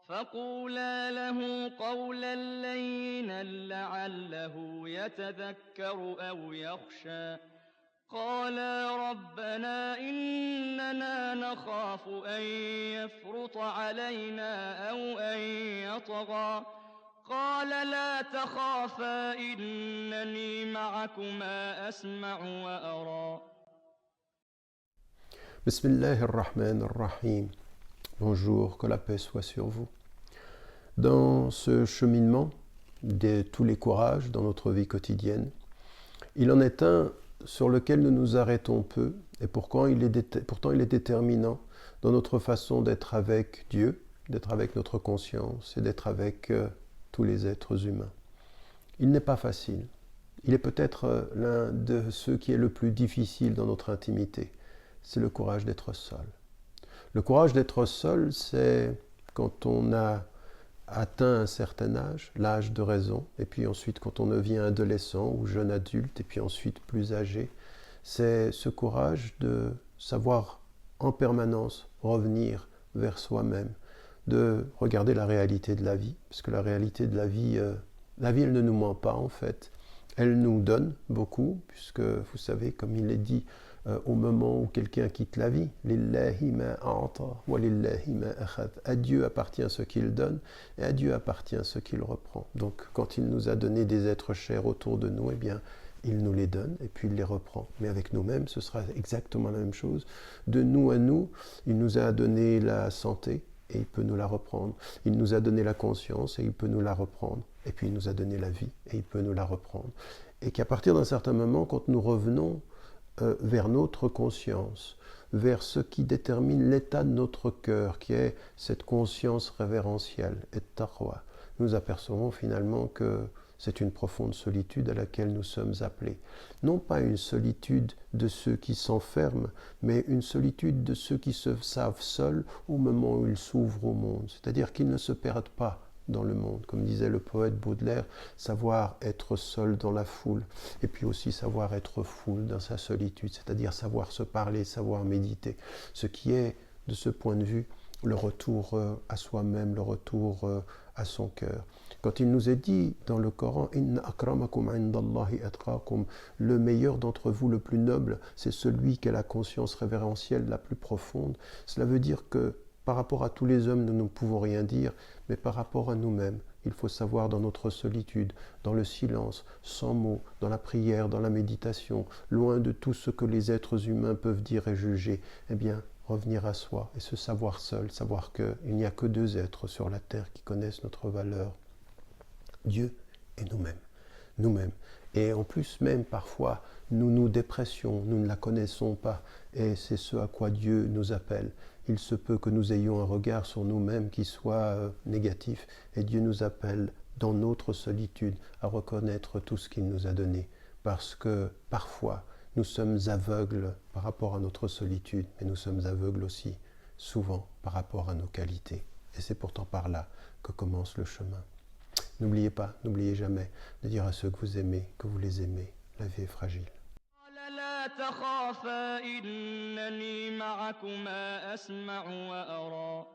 فقولا له قولا لينا لعله يتذكر أو يخشى قالا ربنا إننا نخاف أن يفرط علينا أو أن يطغى قال لا تخافا إنني معكما أسمع وأرى. Bismillahirrahmanirrahim. Bonjour, que la paix soit sur vous. Dans ce cheminement de tous les courages dans notre vie quotidienne, il en est un sur lequel nous nous arrêtons peu et pourtant il est déterminant dans notre façon d'être avec Dieu, d'être avec notre conscience et d'être avec tous les êtres humains. Il n'est pas facile. Il est peut-être l'un de ceux qui est le plus difficile dans notre intimité. C'est le courage d'être seul. Le courage d'être seul, c'est quand on a atteint un certain âge, l'âge de raison, et puis ensuite quand on devient adolescent ou jeune adulte, et puis ensuite plus âgé, c'est ce courage de savoir en permanence revenir vers soi-même, de regarder la réalité de la vie, parce que la réalité de la vie, elle ne nous ment pas en fait. Elle nous donne beaucoup, puisque vous savez, comme il est dit, au moment où quelqu'un quitte la vie, Lillahi ma a'ta wa lillahi ma akhad. À Dieu appartient ce qu'il donne et à Dieu appartient ce qu'il reprend. Donc quand il nous a donné des êtres chers autour de nous, eh bien il nous les donne et puis il les reprend. Mais avec nous-mêmes, ce sera exactement la même chose. De nous à nous, il nous a donné la santé et il peut nous la reprendre. Il nous a donné la conscience et il peut nous la reprendre. Et puis il nous a donné la vie et il peut nous la reprendre. Et qu'à partir d'un certain moment, quand nous revenons vers notre conscience, vers ce qui détermine l'état de notre cœur, qui est cette conscience révérentielle et taqwa, nous apercevons finalement que c'est une profonde solitude à laquelle nous sommes appelés. Non pas une solitude de ceux qui s'enferment, mais une solitude de ceux qui se savent seuls au moment où ils s'ouvrent au monde. C'est-à-dire qu'ils ne se perdent pas dans le monde. Comme disait le poète Baudelaire, savoir être seul dans la foule, et puis aussi savoir être foule dans sa solitude, c'est-à-dire savoir se parler, savoir méditer. Ce qui est, de ce point de vue, le retour à soi-même, le retour à son cœur. Quand il nous est dit dans le Coran, Inna akramakum indallahi atqakum, le meilleur d'entre vous, le plus noble, c'est celui qui a la conscience révérentielle la plus profonde. Cela veut dire que par rapport à tous les hommes, nous ne pouvons rien dire, mais par rapport à nous-mêmes, il faut savoir dans notre solitude, dans le silence, sans mots, dans la prière, dans la méditation, loin de tout ce que les êtres humains peuvent dire et juger, eh bien, revenir à soi et se savoir seul, savoir qu'il n'y a que deux êtres sur la terre qui connaissent notre valeur, Dieu et nous-mêmes. Nous-mêmes. Et en plus même, parfois, nous nous dépressions, nous ne la connaissons pas, et c'est ce à quoi Dieu nous appelle. Il se peut que nous ayons un regard sur nous-mêmes qui soit négatif, et Dieu nous appelle dans notre solitude à reconnaître tout ce qu'il nous a donné, parce que parfois nous sommes aveugles par rapport à notre solitude, mais nous sommes aveugles aussi souvent par rapport à nos qualités. Et c'est pourtant par là que commence le chemin. N'oubliez pas, n'oubliez jamais de dire à ceux que vous aimez, que vous les aimez. La vie est fragile. لا تخافا إنني معكما أسمع وأرى